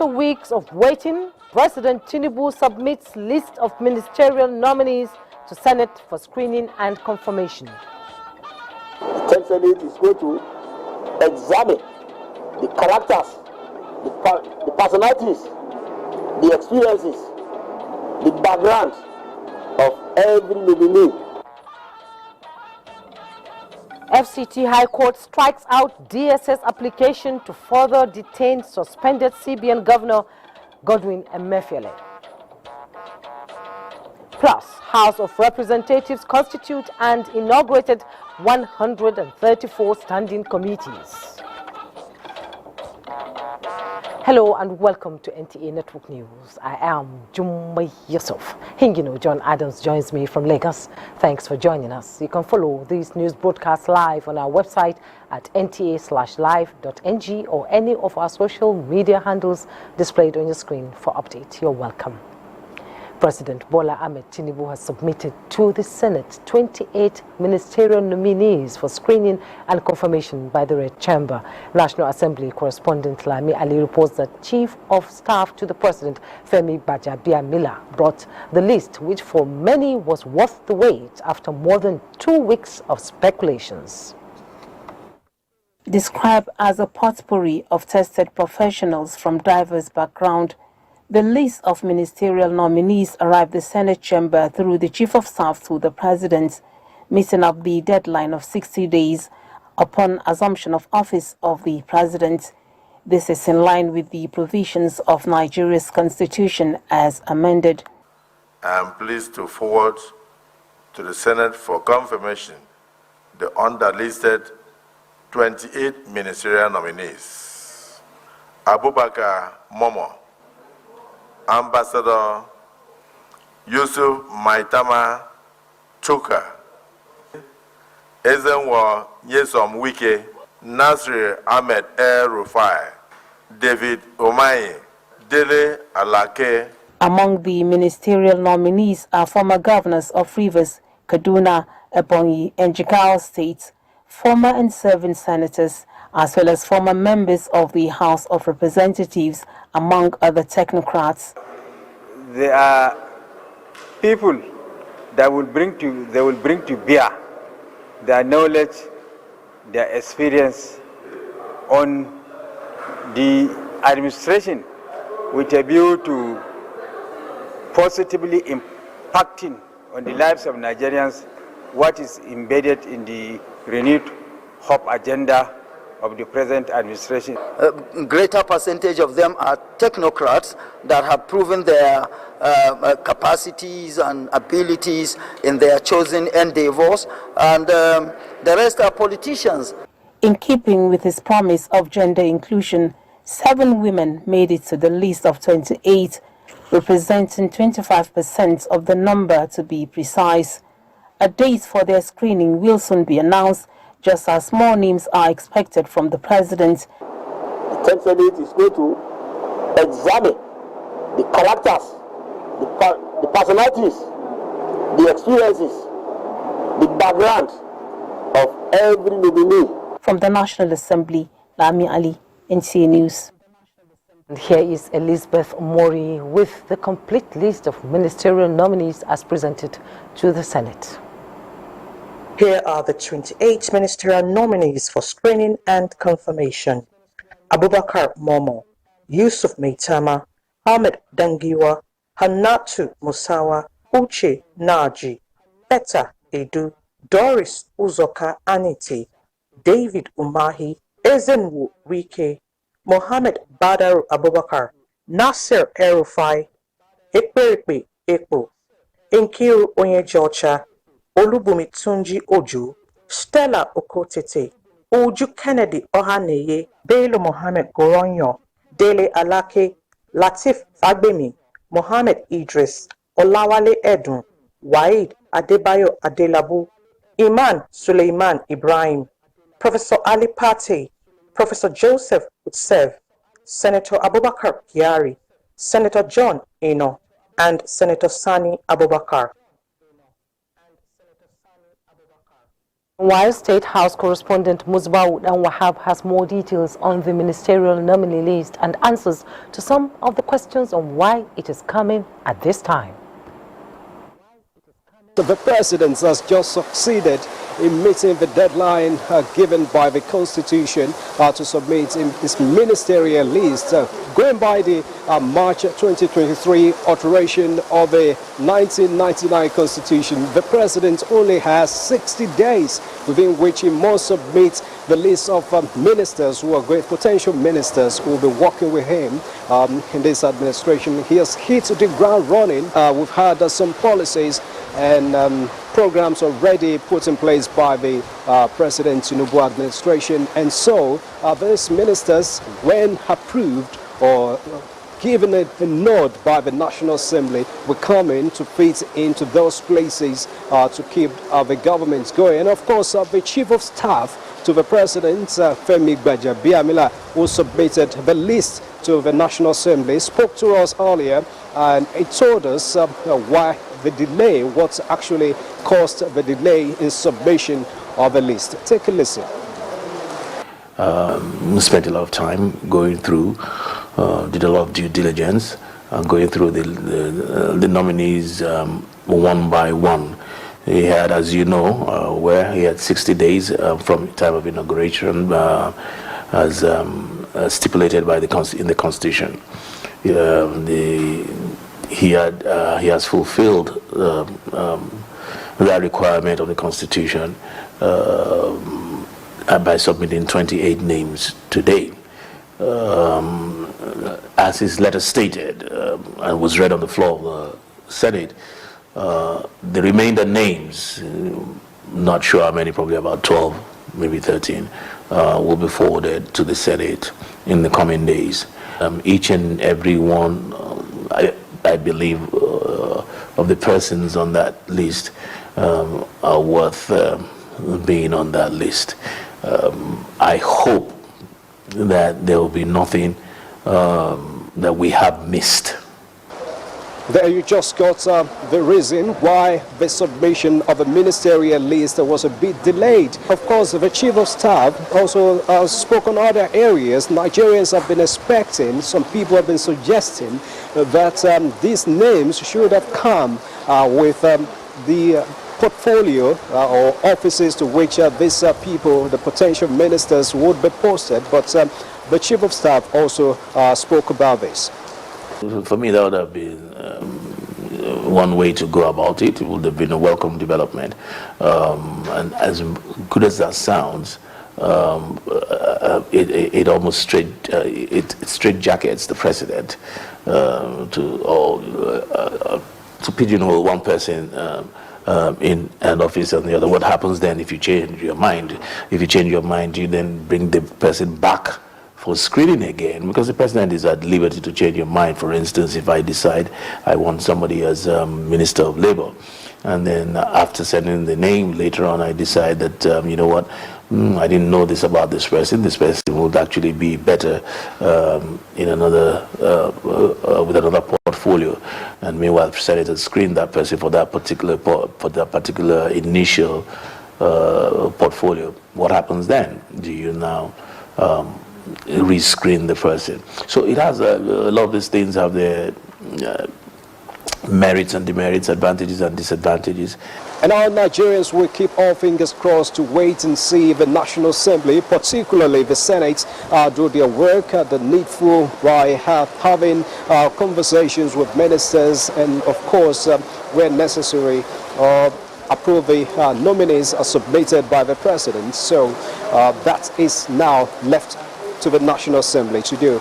After weeks of waiting, President Tinubu submits list of ministerial nominees to Senate for screening and confirmation. The Senate is going to examine the characters, the personalities, the experiences, the background of every nominee. FCT High Court strikes out DSS application to further detain suspended CBN Governor Godwin Emefiele. Plus, House of Representatives constitute and inaugurated 134 standing committees. Hello and welcome to NTA Network News. I am Jummai Yusuf. Hingino John Adams joins me from Lagos. Thanks for joining us. You can follow these news broadcasts live on our website at nta/live.ng or any of our social media handles displayed on your screen for update. You're welcome. President Bola Ahmed Tinubu has submitted to the Senate 28 ministerial nominees for screening and confirmation by the Red Chamber. National Assembly Correspondent Lami Ali reports that Chief of Staff to the President, Femi Gbajabiamila, brought the list, which for many was worth the wait after more than 2 weeks of speculations. Described as a potpourri of tested professionals from diverse backgrounds, the list of ministerial nominees arrived the Senate chamber through the Chief of Staff to the President, meeting up the deadline of 60 days upon assumption of office of the President. This is in line with the provisions of Nigeria's Constitution as amended. I am pleased to forward to the Senate for confirmation the underlisted 28 ministerial nominees. Abubakar Momo, Ambassador Yusuf Maitama Chuka, Ezenwa Nyesom Wike, Nasir Ahmed El-Rufai, David Omaye, Dele Alake. Among the ministerial nominees are former governors of Rivers, Kaduna, Ebonyi, and Jigawa states, former and serving senators, as well as former members of the House of Representatives, among other technocrats. There are people that will bring to bear their knowledge, their experience on the administration with a view to positively impacting on the lives of Nigerians what is embedded in the renewed hope agenda of the present administration. A greater percentage of them are technocrats that have proven their capacities and abilities in their chosen endeavors, and the rest are politicians. In keeping with his promise of gender inclusion, 7 women made it to the list of 28, representing 25% of the number to be precise. A date for their screening will soon be announced, just as more names are expected from the President. The Senate is going to examine the characters, the personalities, the experiences, the background of every nominee. From the National Assembly, Lami Ali, NTA News. And here is Elizabeth Mori with the complete list of ministerial nominees as presented to the Senate. Here are the 28 ministerial nominees for screening and confirmation. Abubakar Momo, Yusuf Maitama, Ahmed Dangiwa, Hannatu Musawa, Uche Naji, Betta Edu, Doris Uzoka Aniti, David Umahi, Ezenwu Wike, Mohammed Badaru Abubakar, Nasir El-Rufai, Ekperikpe Ekpo, Nkiru Onyejocha, Olubumi Tunji Oju, Stella Okotete, Uju Kennedy Ohaneye, Bello Mohammed Goronyo, Dele Alake, Latif Fagbemi, Mohammed Idris, Olawale Edun, Waid Adebayo Adelabu, Iman Suleiman Ibrahim, Professor Ali Pate, Professor Joseph Utsev, Senator Abubakar Kyari, Senator John Eno, and Senator Sani Abubakar. While State House Correspondent Musbaud and Wahab has more details on the ministerial nominee list and answers to some of the questions on why it is coming at this time. The President has just succeeded in meeting the deadline given by the Constitution to submit his ministerial list. Going by the March 2023 alteration of the 1999 Constitution, the President only has 60 days within which he must submit the list of ministers who are great potential ministers who will be working with him in this administration. He has hit the ground running. We've had some policies and programs already put in place by the President Tinubu administration, and so these ministers, when approved or given a nod by the National Assembly, will come in to fit into those places to keep the government going. And of course, the Chief of Staff to the President, Femi Gbajabiamila, who submitted the list to the National Assembly, spoke to us earlier, and he told us why the delay, what actually caused the delay in submission of the list. Take a listen. Spent a lot of time going through, did a lot of due diligence, going through the nominees one by one. He had, as you know, where he had 60 days from the time of inauguration, as stipulated by in the Constitution. He has fulfilled that requirement of the Constitution by submitting 28 names today. As his letter stated and was read on the floor of the Senate, the remainder names, not sure how many, probably about 12, maybe 13, will be forwarded to the Senate in the coming days. Each and every one, I believe, of the persons on that list are worth being on that list. I hope that there will be nothing that we have missed. There you just got the reason why the submission of the ministerial list was a bit delayed. Of course, the Chief of Staff also spoke on other areas. Nigerians have been expecting, some people have been suggesting that these names should have come with the portfolio or offices to which these people, the potential ministers, would be posted. But the Chief of Staff also spoke about this. For me, that would have been one way to go about it. It would have been a welcome development. And as good as that sounds, it almost straight jackets the president to pigeonhole one person in an office and the other. What happens then if you change your mind? If you change your mind, you then bring the person back for screening again, because the president is at liberty to change your mind. For instance, if I decide I want somebody as Minister of Labor, and then after sending the name later on, I decide that, you know what, I didn't know this about this person would actually be better in another, with another portfolio. And meanwhile, the Senate screen that person for that particular initial portfolio. What happens then? Do you now rescreen the person? So it has a lot of these things have their merits and demerits, advantages and disadvantages. And our Nigerians will keep our fingers crossed to wait and see the National Assembly, particularly the Senate, do their work, the needful, by having conversations with ministers and, of course, where necessary, approve the nominees are submitted by the President. So that is now left to the National Assembly to do.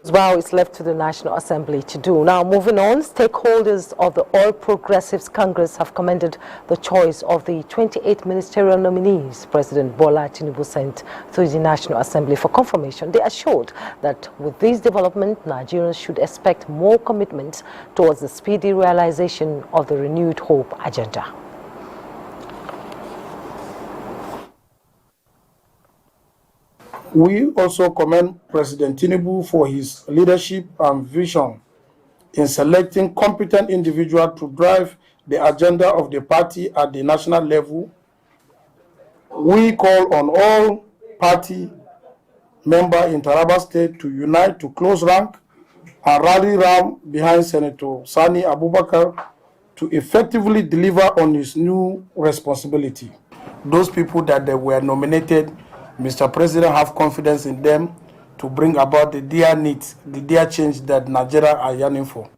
Well, it's left to the National Assembly to do. Now, moving on, stakeholders of the All Progressives Congress have commended the choice of the 28 ministerial nominees President Bola Tinubu sent to the National Assembly for confirmation. They assured that with this development, Nigerians should expect more commitment towards the speedy realization of the renewed hope agenda. We also commend President Tinubu for his leadership and vision in selecting competent individuals to drive the agenda of the party at the national level. We call on all party members in Taraba State to unite to close rank and rally round behind Senator Sani Abubakar to effectively deliver on his new responsibility. Those people that they were nominated, Mr. President, have confidence in them to bring about the dear needs, the dear change that Nigeria are yearning for.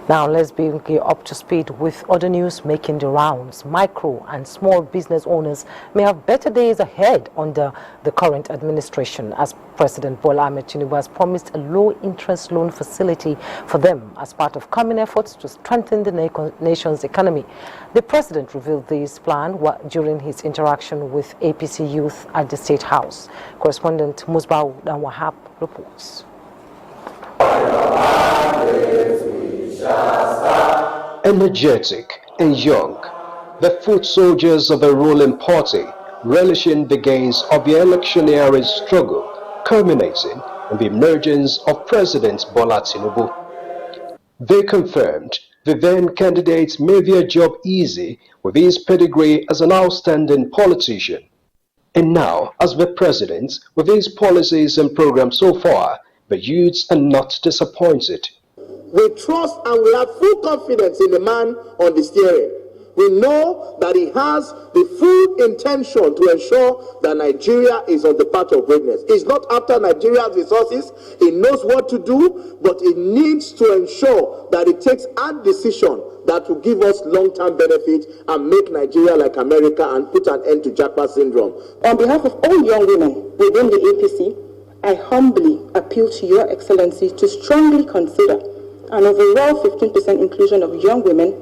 Now let's bring you up to speed with other news making the rounds. Micro and small business owners may have better days ahead under the current administration, as President Bola Ahmed Tinubu has promised a low-interest loan facility for them as part of common efforts to strengthen the nation's economy. The president revealed this plan during his interaction with APC youth at the State House. Correspondent Musbah Wahab reports. Energetic and young, the foot soldiers of a ruling party relishing the gains of the electioneering struggle, culminating in the emergence of President Bola Tinubu. They confirmed the then candidate made their job easy with his pedigree as an outstanding politician. And now, as the president, with his policies and programs so far, the youths are not disappointed. We trust and we have full confidence in the man on the steering. We know that he has the full intention to ensure that Nigeria is on the path of greatness. He's not after Nigeria's resources. He knows what to do, but he needs to ensure that he takes a decision that will give us long-term benefit and make Nigeria like America and put an end to Jackpot syndrome. On behalf of all young women within the APC, I humbly appeal to Your Excellency to strongly consider an overall 15% inclusion of young women.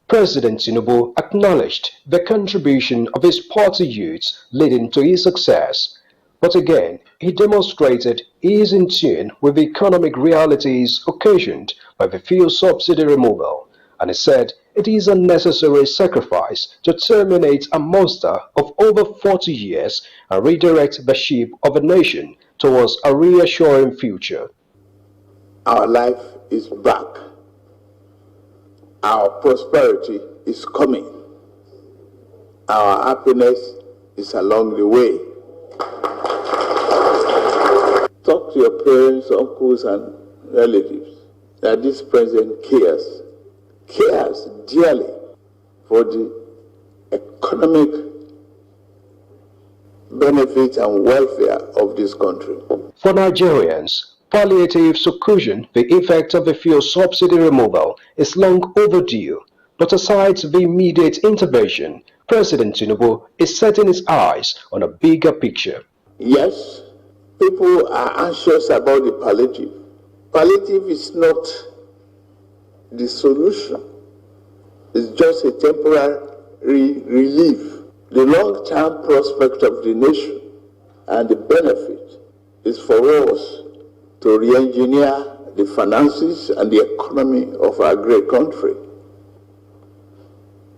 President Tinubu acknowledged the contribution of his party youths leading to his success, but again, he demonstrated he is in tune with the economic realities occasioned by the fuel subsidy removal, and he said it is a necessary sacrifice to terminate a monster of over 40 years and redirect the ship of a nation towards a reassuring future. Our life is back. Our prosperity is coming. Our happiness is along the way. Talk to your parents, uncles, and relatives that this president cares dearly for the economic benefits and welfare of this country. For Nigerians, palliative to cushion the effect of the fuel subsidy removal is long overdue, but aside the immediate intervention, President Tinubu is setting his eyes on a bigger picture. Yes, people are anxious about the palliative. Palliative is not the solution. It's just a temporary relief. The long-term prospect of the nation and the benefit is for us to re-engineer the finances and the economy of our great country.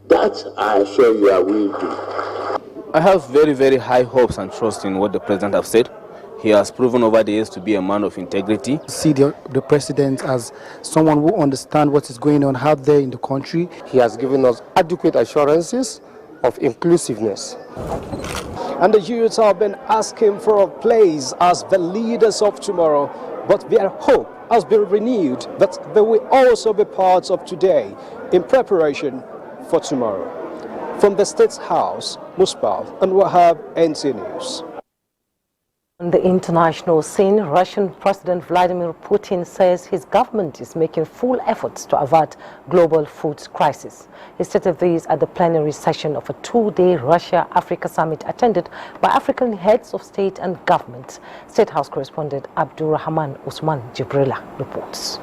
That, I assure you, I will do. I have very, very high hopes and trust in what the president has said. He has proven over the years to be a man of integrity. See the president as someone who understands what is going on out there in the country. He has given us adequate assurances of inclusiveness. And the youths have been asking for a place as the leaders of tomorrow, but their hope has been renewed that they will also be parts of today in preparation for tomorrow. From the State House, Musbah and Wahab, NTA News. On the international scene, Russian President Vladimir Putin says his government is making full efforts to avert global food crisis. He stated this at the plenary session of a two-day Russia-Africa summit attended by African heads of state and government. State House correspondent Abdurrahman Usman Jibril reports.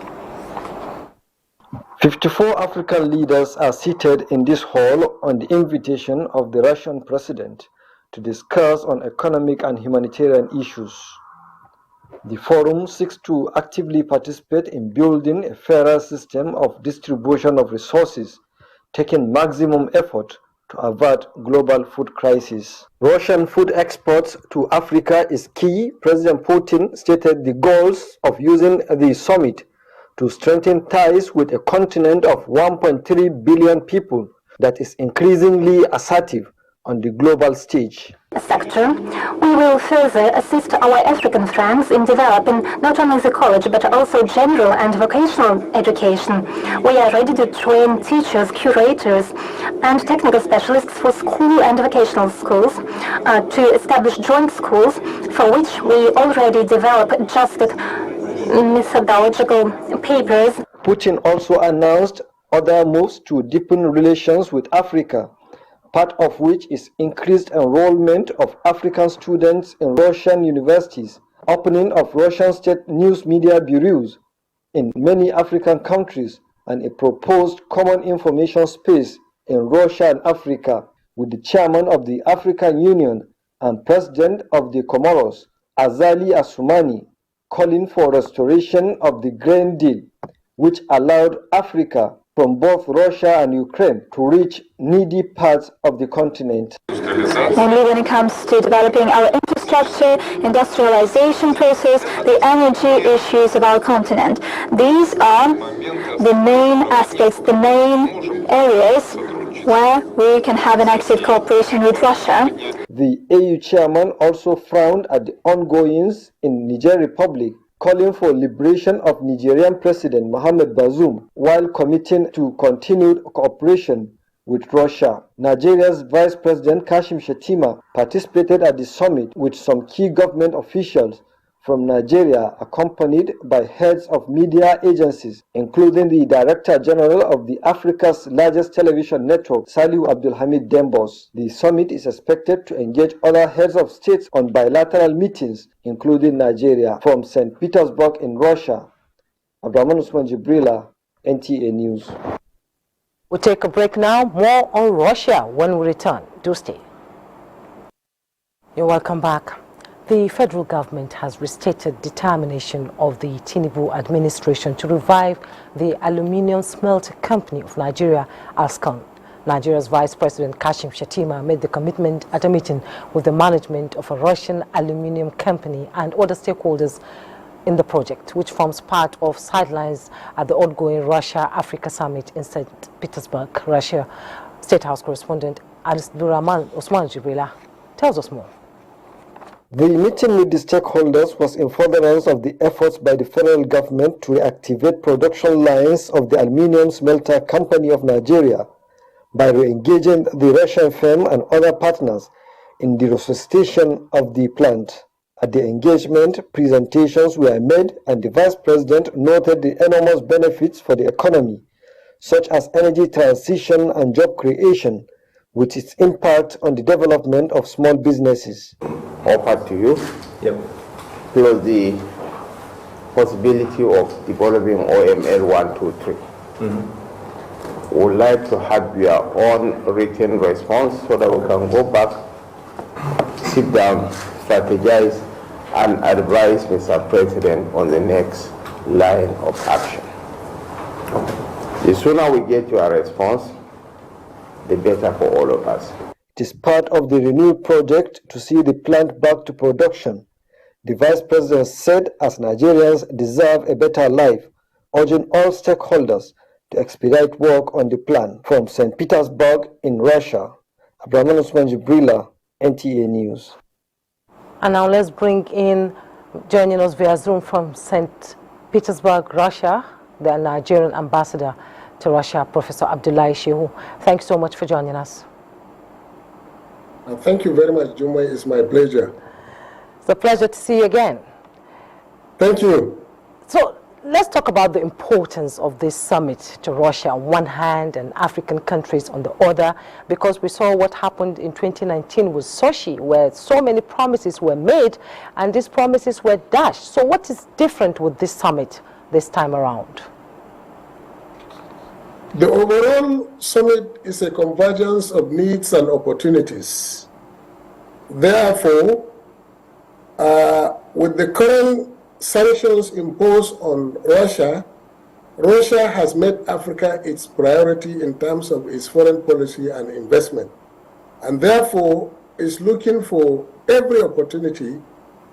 54 African leaders are seated in this hall on the invitation of the Russian president to discuss on economic and humanitarian issues. The forum seeks to actively participate in building a fairer system of distribution of resources, taking maximum effort to avert global food crisis. Russian food exports to Africa is key. President Putin stated the goals of using the summit to to strengthen ties with a continent of 1.3 billion people that is increasingly assertive on the global stage. Sector, we will further assist our African friends in developing not only the college but also general and vocational education. We are ready to train teachers, curators and technical specialists for school and vocational schools, to establish joint schools for which we already develop adjusted methodological papers. Putin also announced other moves to deepen relations with Africa, part of which is increased enrollment of African students in Russian universities, opening of Russian state news media bureaus in many African countries, and a proposed common information space in Russia and Africa, with the chairman of the African Union and president of the Comoros, Azali Assoumani, calling for restoration of the grain deal, which allowed Africa from both Russia and Ukraine to reach needy parts of the continent. Only when it comes to developing our infrastructure, industrialization process, the energy issues of our continent. These are the main aspects, the main areas where we can have an active cooperation with Russia. The AU chairman also frowned at the ongoings in Niger Republic, calling for liberation of Nigerian President Mohamed Bazoum while committing to continued cooperation with Russia. Nigeria's Vice President Kashim Shettima participated at the summit with some key government officials from Nigeria, accompanied by heads of media agencies, including the Director General of the Africa's largest television network, Salihu Abdulhamid Dembos. The summit is expected to engage other heads of states on bilateral meetings, including Nigeria. From St. Petersburg in Russia, Abdurrahman Usman Jibrila, NTA News. We'll take a break now. More on Russia when we return. Do stay. You're welcome back. The federal government has restated determination of the Tinubu administration to revive the Aluminium Smelter Company of Nigeria, ALSCON. Nigeria's Vice President Kashim Shettima made the commitment at a meeting with the management of a Russian aluminium company and other stakeholders in the project, which forms part of sidelines at the ongoing Russia-Africa Summit in St. Petersburg, Russia. State House Correspondent Jibril Bank tells us more. The meeting with the stakeholders was in furtherance of the efforts by the federal government to reactivate production lines of the Aluminium Smelter Company of Nigeria by re-engaging the Russian firm and other partners in the resuscitation of the plant. At the engagement, presentations were made and the Vice President noted the enormous benefits for the economy, such as energy transition and job creation, with its impact on the development of small businesses. Offered to you, plus the possibility of developing OML 123. We would like to have your own written response so that we can go back, sit down, strategize, and advise Mr. President on the next line of action. The sooner we get your response, the better for all of us. It is part of the renewed project to see the plant back to production. The Vice President said as Nigerians deserve a better life, urging all stakeholders to expedite work on the plan. From St. Petersburg in Russia, Abdurrahman Usman Jibrila, NTA News. And now let's bring in, joining us via Zoom from St. Petersburg, Russia, the Nigerian ambassador to Russia, Professor Abdullahi Shehu. Thanks so much for joining us. Thank you very much, Juma. It's my pleasure. It's a pleasure to see you again. Thank you. So let's talk about the importance of this summit to Russia on one hand and African countries on the other, because we saw what happened in 2019 with Sochi, where so many promises were made and these promises were dashed. So what is different with this summit this time around? The overall summit is a convergence of needs and opportunities. Therefore, with the current sanctions imposed on Russia, Russia has made Africa its priority in terms of its foreign policy and investment, and therefore is looking for every opportunity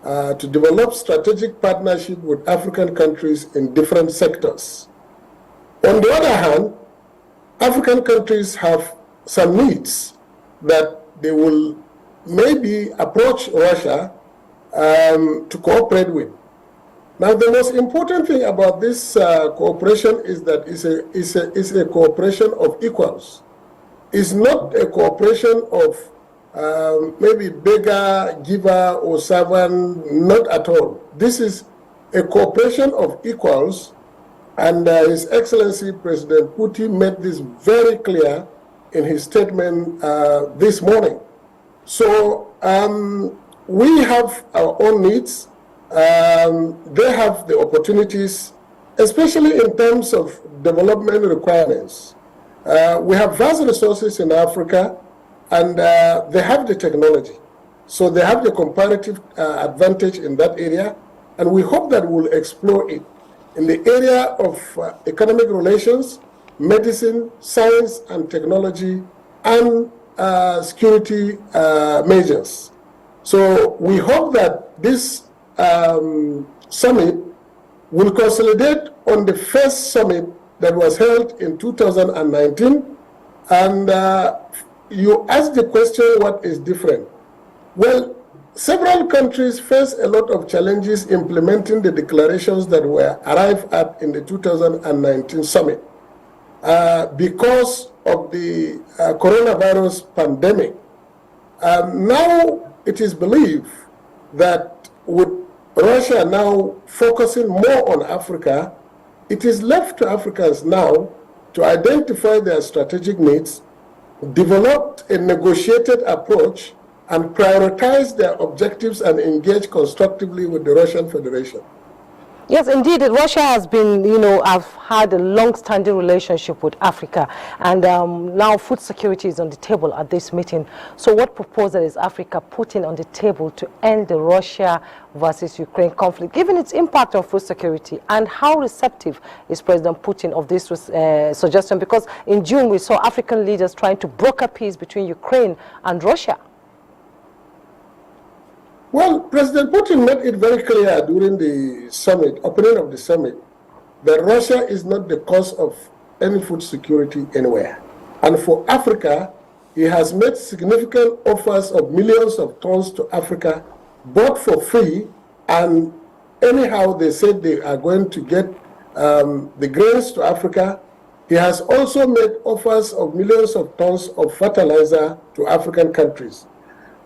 to develop strategic partnership with African countries in different sectors. On the other hand, African countries have some needs that they will maybe approach Russia to cooperate with. Now, the most important thing about this cooperation is that it's a cooperation of equals. It's not a cooperation of maybe beggar, giver, or servant, not at all. This is a cooperation of equals, and His Excellency President Putin made this very clear in his statement this morning. So we have our own needs. They have the opportunities, especially in terms of development requirements. We have vast resources in Africa, and they have the technology. So they have the comparative advantage in that area, and we hope that we'll explore it in the area of economic relations, medicine, science and technology, and security measures. So we hope that this summit will consolidate on the first summit that was held in 2019. And you asked the question, what is different? Well, several countries face a lot of challenges implementing the declarations that were arrived at in the 2019 summit because of the coronavirus pandemic. Now it is believed that with Russia now focusing more on Africa, it is left to Africans now to identify their strategic needs, develop a negotiated approach, and prioritize their objectives and engage constructively with the Russian Federation. Yes, indeed. Russia has been, have had a long-standing relationship with Africa, and now food security is on the table at this meeting. So what proposal is Africa putting on the table to end the Russia versus Ukraine conflict, given its impact on food security, and how receptive is President Putin of this suggestion? Because in June we saw African leaders trying to broker peace between Ukraine and Russia. Well, President Putin made it very clear during the summit, opening of the summit, that Russia is not the cause of any food security anywhere. And for Africa, he has made significant offers of millions of tons to Africa, both for free, and anyhow they said they are going to get the grains to Africa. He has also made offers of millions of tons of fertilizer to African countries.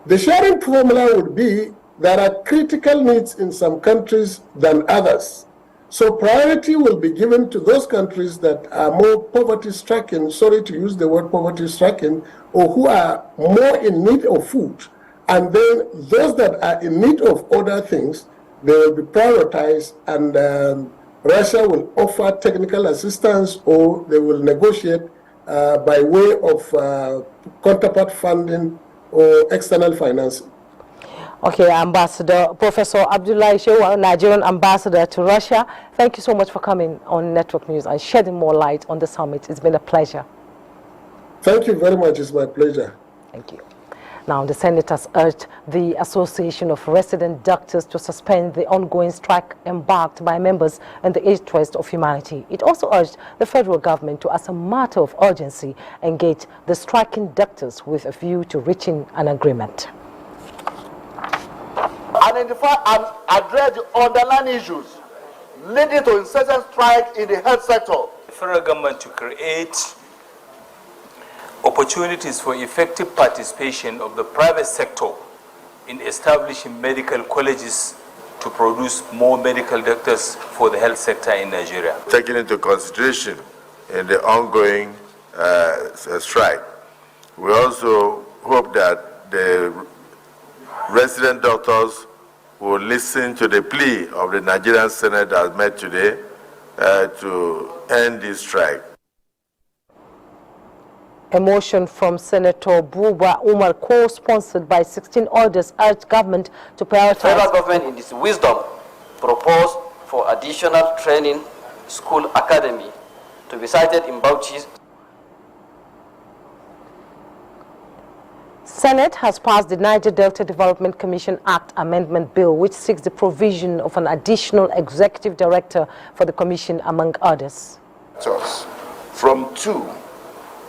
The sharing formula would be there are critical needs in some countries than others. So priority will be given to those countries that are more poverty-stricken, sorry to use the word poverty-stricken, or who are more in need of food. And then those that are in need of other things, they will be prioritized, and Russia will offer technical assistance, or they will negotiate by way of counterpart funding or external financing. Okay, Ambassador, Professor Abdullahi Shehu, Nigerian ambassador to Russia, thank you so much for coming on Network News and shedding more light on the summit. It's been a pleasure. Thank you very much. It's my pleasure. Thank you. Now, the Senate has urged the Association of Resident Doctors to suspend the ongoing strike embarked by members in the interest of humanity. It also urged the federal government to, as a matter of urgency, engage the striking doctors with a view to reaching an agreement. Identify and address the underlying issues leading to incessant strike in the health sector. The federal government to create opportunities for effective participation of the private sector in establishing medical colleges to produce more medical doctors for the health sector in Nigeria. Taking into consideration in the ongoing strike, we also hope that the resident doctors will listen to the plea of the Nigerian Senate as met today to end this strike. A motion from Senator Buba Umar, co-sponsored by 16 others, urged government to prioritize. The federal government, in its wisdom, proposed for additional training school academy to be cited in Bauchi. Senate has passed the Niger Delta Development Commission Act Amendment Bill, which seeks the provision of an additional executive director for the commission, among others. From 2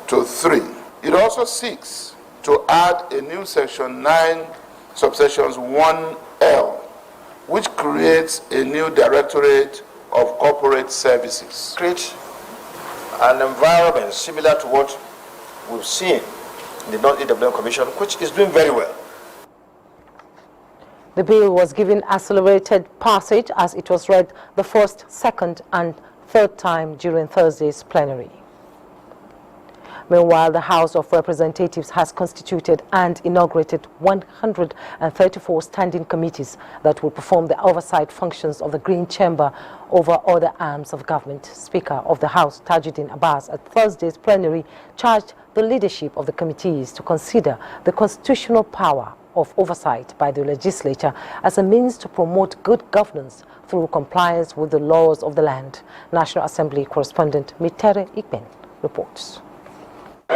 to 3. It also seeks to add a new section 9, subsections 1L, which creates a new directorate of corporate services. Create an environment similar to what we've seen in the Non-EWM Commission, which is doing very well. The bill was given accelerated passage as it was read the first, second and third time during Thursday's plenary. Meanwhile, the House of Representatives has constituted and inaugurated 134 standing committees that will perform the oversight functions of the Green Chamber over other arms of government. Speaker of the House, Tajuddin Abbas, at Thursday's plenary charged the leadership of the committees to consider the constitutional power of oversight by the legislature as a means to promote good governance through compliance with the laws of the land. National Assembly Correspondent Mitere Ikben reports. It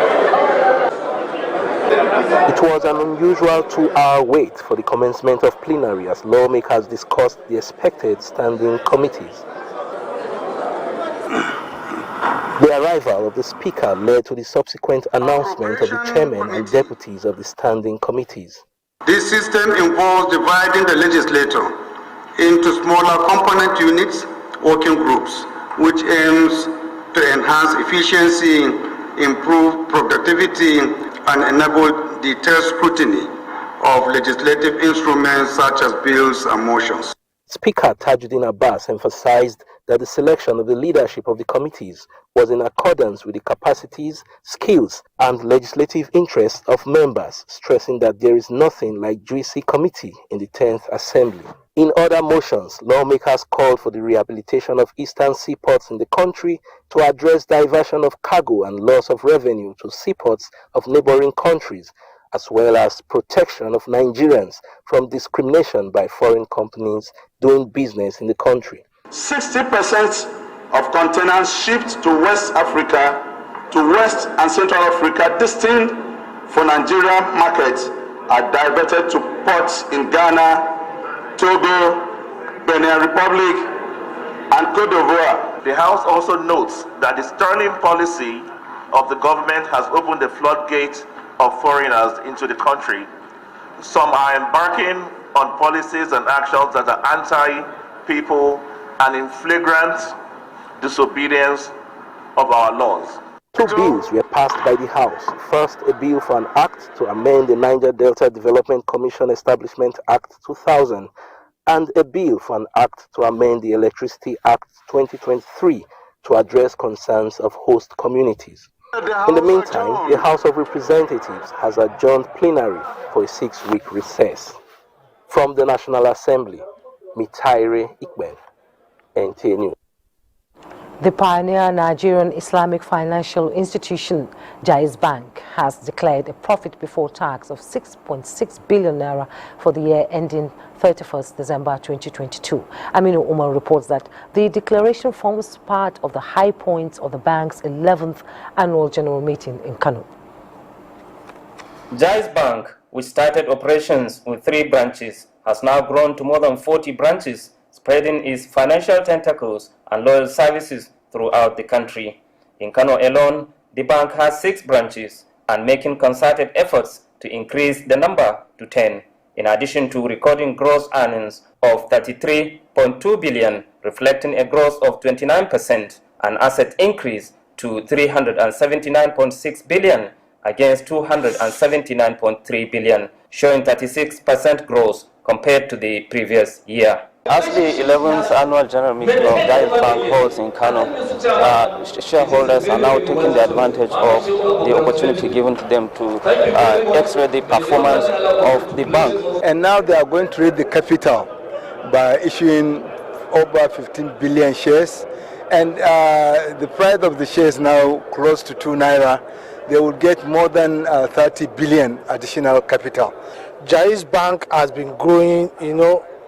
was an unusual 2-hour wait for the commencement of plenary as lawmakers discussed the expected standing committees. The arrival of the Speaker led to the subsequent announcement of the chairmen and deputies of the standing committees. This system involves dividing the legislature into smaller component units, working groups, which aims to enhance efficiency, improve productivity, and enable detailed scrutiny of legislative instruments such as bills and motions. Speaker Tajuddin Abbas emphasized that the selection of the leadership of the committees was in accordance with the capacities, skills, and legislative interests of members, stressing that there is nothing like juicy committee in the 10th Assembly. In other motions, lawmakers called for the rehabilitation of eastern seaports in the country to address diversion of cargo and loss of revenue to seaports of neighboring countries, as well as protection of Nigerians from discrimination by foreign companies doing business in the country. 60% of containers shipped to West Africa, to West and Central Africa, destined for Nigerian markets, are diverted to ports in Ghana, Togo, Benin Republic, and Cote d'Ivoire. The House also notes that the sterling policy of the government has opened the floodgate of foreigners into the country. Some are embarking on policies and actions that are anti-people and in flagrant disobedience of our laws. 2 bills were passed by the House. First, a bill for an act to amend the Niger Delta Development Commission Establishment Act 2000 and a bill for an act to amend the Electricity Act 2023 to address concerns of host communities. In the meantime, the House of Representatives has adjourned plenary for a 6-week recess. From the National Assembly, Mitaire Ikben, NTA News. The pioneer Nigerian Islamic financial institution, Jibril Bank, has declared a profit before tax of 6.6 billion naira for the year ending 31st December 2022. Aminu Umar reports that the declaration forms part of the high points of the bank's 11th annual general meeting in Kano. Jibril Bank, which started operations with 3 branches, has now grown to more than 40 branches, spreading its financial tentacles and loyal services throughout the country. In Kano alone, the bank has 6 branches and making concerted efforts to increase the number to 10, in addition to recording gross earnings of 33.2 billion, reflecting a growth of 29%, and asset increase to 379.6 billion against 279.3 billion, showing 36% growth compared to the previous year. As the 11th annual general meeting of Jibril Bank holds in Kano, shareholders are now taking the advantage of the opportunity given to them to x-ray the performance of the bank. And now they are going to raise the capital by issuing over 15 billion shares. And the price of the shares now close to 2 naira. They will get more than 30 billion additional capital. Jibril Bank has been growing,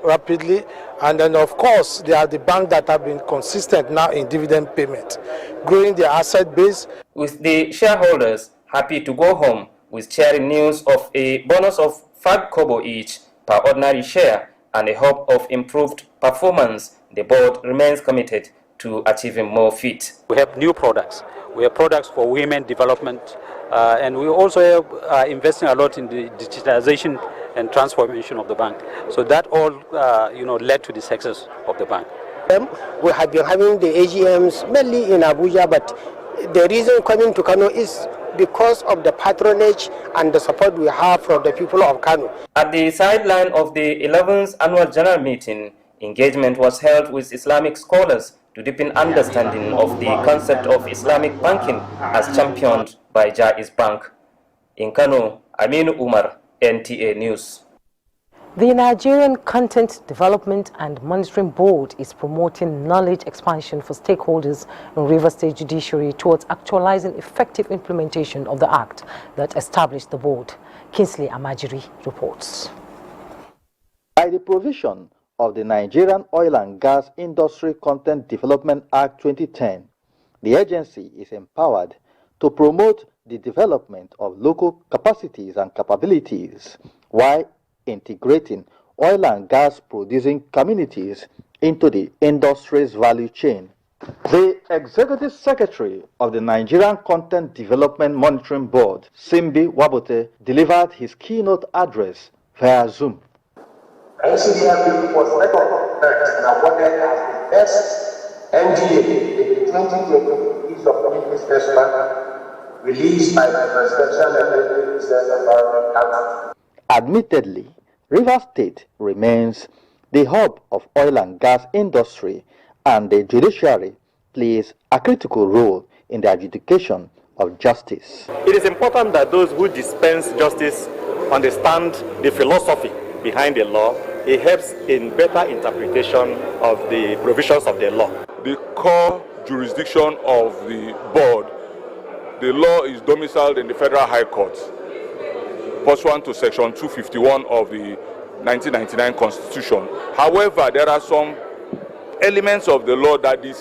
rapidly, and then of course they are the bank that have been consistent now in dividend payment, growing their asset base. With the shareholders happy to go home with sharing news of a bonus of 5 kobo each per ordinary share and a hope of improved performance. The board remains committed to achieving more feats. We have new products. We have products for women development, and we also are investing a lot in the digitalization and transformation of the bank. So that all, led to the success of the bank. We have been having the AGMs mainly in Abuja, but the reason coming to Kano is because of the patronage and the support we have from the people of Kano. At the sideline of the 11th annual general meeting, engagement was held with Islamic scholars to deepen understanding of the concept of Islamic banking as championed by Jaiz Bank. In Kano, Aminu Umar, NTA News. The Nigerian Content Development and Monitoring Board is promoting knowledge expansion for stakeholders in Rivers State Judiciary towards actualizing effective implementation of the act that established the board. Kingsley Amajiri reports. By the provision of the Nigerian Oil and Gas Industry Content Development Act 2010, the agency is empowered to promote the development of local capacities and capabilities while integrating oil and gas producing communities into the industry's value chain. The Executive Secretary of the Nigerian Content Development Monitoring Board, Simbi Wabote, delivered his keynote address via Zoom. NCDF was recognized and awarded as the best NGA in the 2020 East of Community Assessment released by the Presidential Level Research Environment Council. Admittedly, Rivers State remains the hub of oil and gas industry, and the judiciary plays a critical role in the adjudication of justice. It is important that those who dispense justice understand the philosophy behind the law. It helps in better interpretation of the provisions of the law. The core jurisdiction of the board, the law is domiciled in the Federal High Court, pursuant to Section 251 of the 1999 Constitution. However, there are some elements of the law that the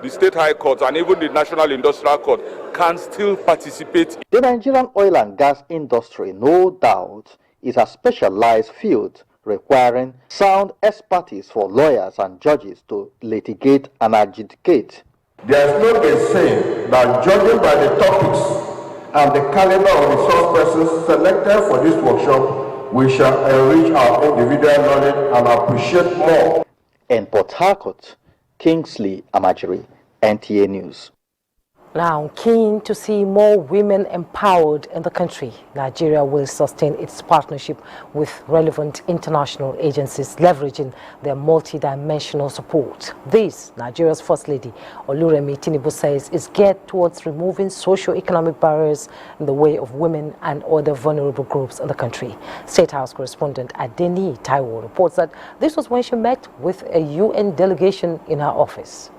state high court, and even the National Industrial Court can still participate. The Nigerian oil and gas industry, no doubt, is a specialized field requiring sound expertise for lawyers and judges to litigate and adjudicate. There is no saying that judging by the topics and the caliber of resource persons selected for this workshop, we shall enrich our individual knowledge and appreciate more. In Port Harcourt, Kingsley Amajiri, NTA News. Now, keen to see more women empowered in the country, Nigeria will sustain its partnership with relevant international agencies, leveraging their multidimensional support. This, Nigeria's First Lady, Oluremi Tinubu, says is geared towards removing socio-economic barriers in the way of women and other vulnerable groups in the country. State House Correspondent Adeni Taiwo reports that this was when she met with a UN delegation in her office.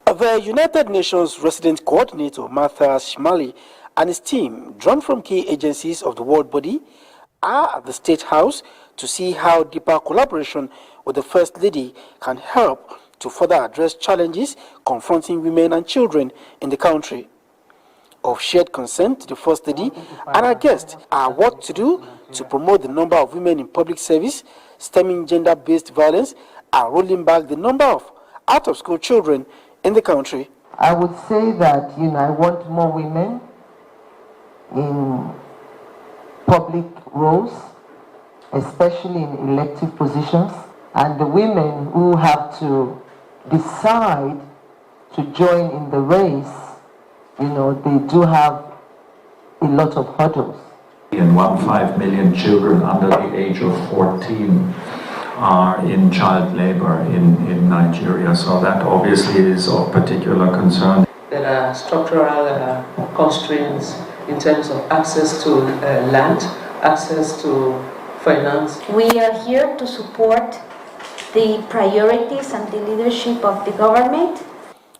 The United Nations Resident Coordinator Martha Shimali and his team, drawn from key agencies of the world body, are at the State House to see how deeper collaboration with the First Lady can help to further address challenges confronting women and children in the country. Of shared concern to the First Lady and our guests are what to do to promote the number of women in public service, stemming gender-based violence, and rolling back the number of out-of-school children in the country. I would say that, I want more women in public roles, especially in elective positions, and the women who have to decide to join in the race, they do have a lot of hurdles. And 1.5 million children under the age of 14 are in child labor in Nigeria, so that obviously is of particular concern. There are structural constraints in terms of access to land, access to finance. We are here to support the priorities and the leadership of the government,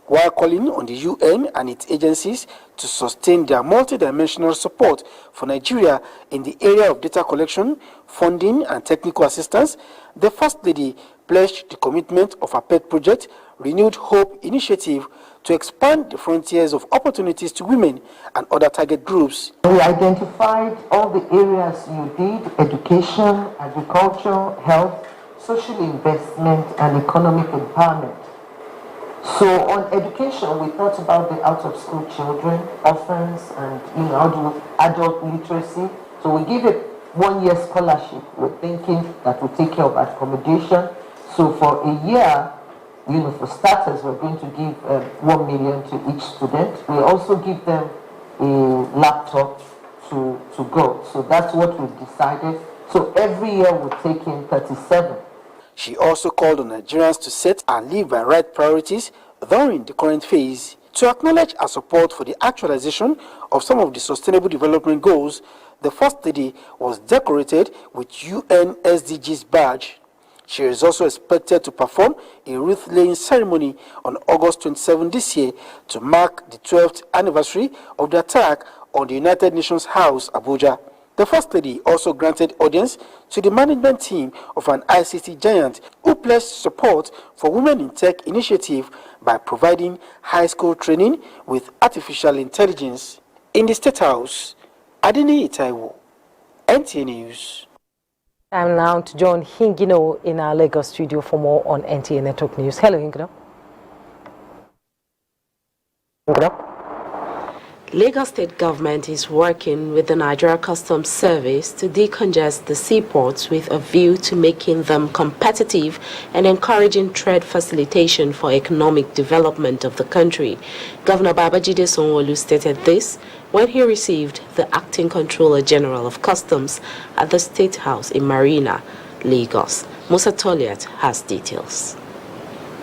while calling on the UN and its agencies to sustain their multidimensional support for Nigeria in the area of data collection, funding and technical assistance. The First Lady pledged the commitment of her pet project, Renewed Hope Initiative, to expand the frontiers of opportunities to women and other target groups. We identified all the areas you did: education, agriculture, health, social investment, and economic empowerment. So on education, we thought about the out-of-school children, orphans, and adult literacy. So we give a one-year scholarship. We're thinking that will take care of accommodation. So for a year, for starters, we're going to give 1 million to each student. We also give them a laptop to go. So that's what we've decided. So every year we're taking 37. She also called on Nigerians to set and live by right priorities during the current phase. To acknowledge her support for the actualization of some of the Sustainable Development Goals, the First Lady was decorated with UN SDGs badge. She is also expected to perform a wreath-laying ceremony on August 27 this year to mark the 12th anniversary of the attack on the United Nations House, Abuja. The First Lady also granted audience to the management team of an ICT giant who pledged support for Women in Tech initiative by providing high school training with artificial intelligence. In the State House, Adini Itaiwo, NTA News. I'm now to join Hingino in our Lagos studio for more on NTA Network News. Hello, Hingino. Lagos State government is working with the Nigerian Customs Service to decongest the seaports with a view to making them competitive and encouraging trade facilitation for economic development of the country. Governor Babajide Sanwo-Olu stated this when he received the Acting Controller General of Customs at the State House in Marina, Lagos. Musa Toliat has details.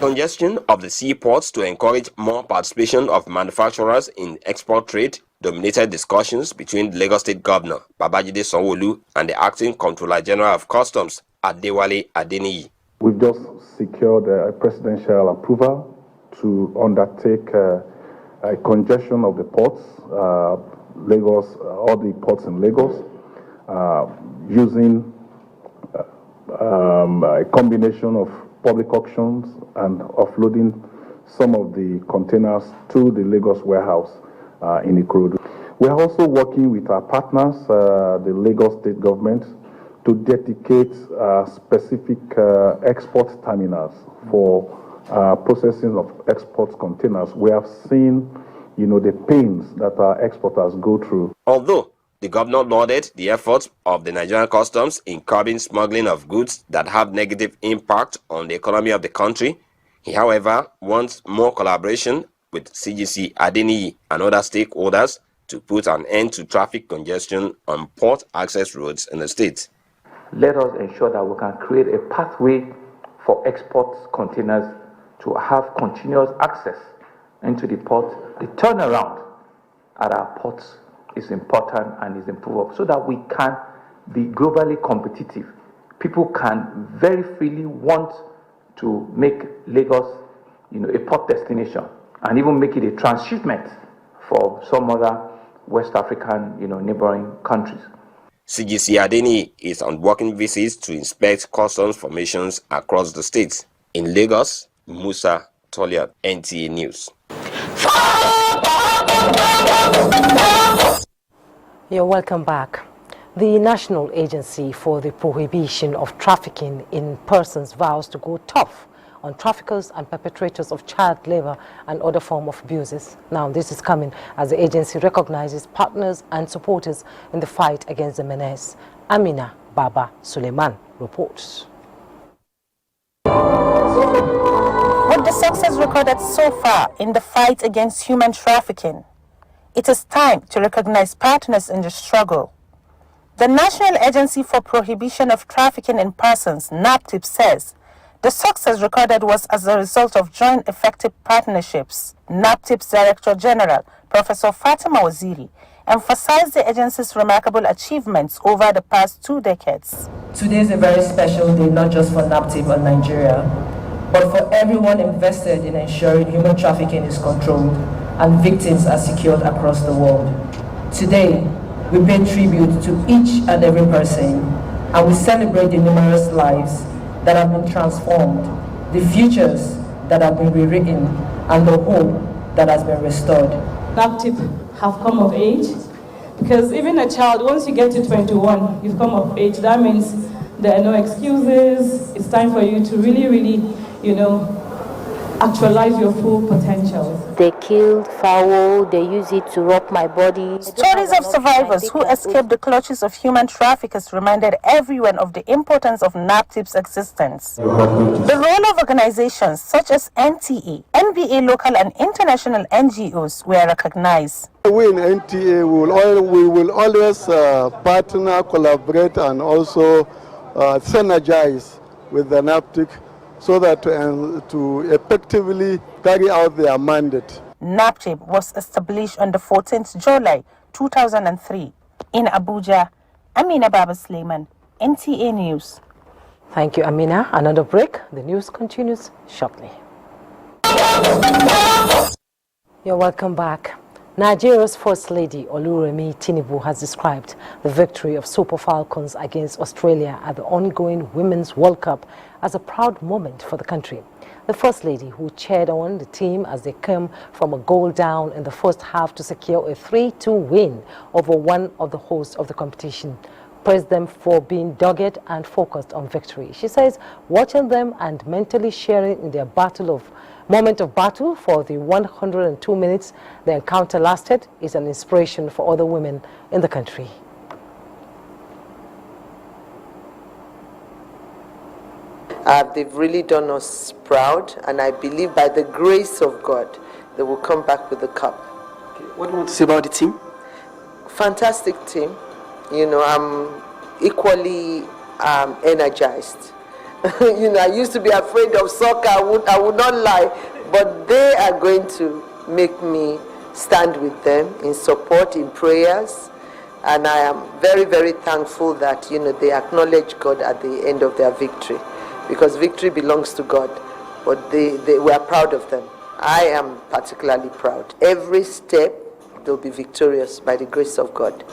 Congestion of the seaports to encourage more participation of manufacturers in export trade dominated discussions between Lagos State Governor Babajide Sanwo-Olu and the Acting Controller General of Customs, Adewale Adeniyi. We've just secured a presidential approval to undertake a congestion of the ports, Lagos, all the ports in Lagos, using a combination of public auctions and offloading some of the containers to the Lagos warehouse in Ikorodu. We are also working with our partners, the Lagos State government, to dedicate specific export terminals for processing of export containers. We have seen, the pains that our exporters go through. Although the governor lauded the efforts of the Nigerian Customs in curbing smuggling of goods that have negative impact on the economy of the country, he, however, wants more collaboration with CGC, Adeniyi, and other stakeholders to put an end to traffic congestion on port access roads in the state. Let us ensure that we can create a pathway for export containers to have continuous access into the port. The turnaround at our ports is important and is improved so that we can be globally competitive. People can very freely want to make Lagos, a port destination and even make it a transshipment for some other West African, neighboring countries. CGC Adeniyi is on working visits to inspect customs formations across the states. In Lagos, Musa Toliat, NTA News. You're welcome back. The National Agency for the Prohibition of Trafficking in Persons vows to go tough on traffickers and perpetrators of child labor and other forms of abuses. Now, this is coming as the agency recognizes partners and supporters in the fight against the menace. Amina Baba Suleiman reports. With the success recorded so far in the fight against human trafficking, it is time to recognize partners in the struggle. The National Agency for Prohibition of Trafficking in Persons, NAPTIP, says the success recorded was as a result of joint effective partnerships. NAPTIP's Director General, Professor Fatima Waziri, emphasized the agency's remarkable achievements over the past 2 decades. Today is a very special day, not just for NAPTIP and Nigeria, but for everyone invested in ensuring human trafficking is controlled and victims are secured across the world. Today, we pay tribute to each and every person, and we celebrate the numerous lives that have been transformed, the futures that have been rewritten, and the hope that has been restored. NAPTIP have come of age, because even a child, once you get to 21, you've come of age. That means there are no excuses. It's time for you to really, actualize your full potential. They killed fowl, they use it to rub my body. Stories of survivors who escaped the clutches of human traffickers reminded everyone of the importance of NAPTIP's existence. The role of organizations such as NTA, NBA local and international NGOs were recognized. We in NTA we will always partner, collaborate, and also synergize with the NAPTIP so that to effectively carry out their mandate. NAPTIP was established on the 14th July 2003 in Abuja. Amina Baba Suleiman, NTA News. Thank you, Amina. Another break. The news continues shortly. You're welcome back. Nigeria's First Lady Oluremi Tinubu has described the victory of Super Falcons against Australia at the ongoing Women's World Cup as a proud moment for the country. The First Lady, who cheered on the team as they came from a goal down in the first half to secure a 3-2 win over one of the hosts of the competition, praised them for being dogged and focused on victory. She says watching them and mentally sharing in their moment of battle for the 102 minutes the encounter lasted is an inspiration for other women in the country. They've really done us proud, and I believe by the grace of God, they will come back with the cup. What do you want to say about the team? Fantastic team. I'm equally energized. I used to be afraid of soccer, I would not lie, but they are going to make me stand with them in support, in prayers, and I am very, very thankful that, they acknowledge God at the end of their victory, because victory belongs to God, but we are proud of them. I am particularly proud. Every step, they'll be victorious by the grace of God.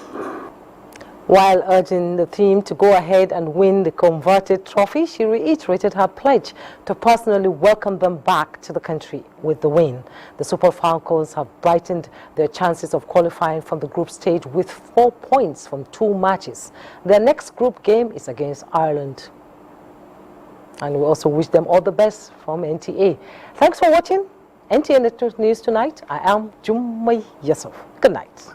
While urging the team to go ahead and win the converted trophy, she reiterated her pledge to personally welcome them back to the country with the win. The Super Falcons have brightened their chances of qualifying from the group stage with 4 points from 2 matches. Their next group game is against Ireland. And we also wish them all the best from NTA. Thanks for watching NTA Network News tonight. I am Jummai Yusuf. Good night.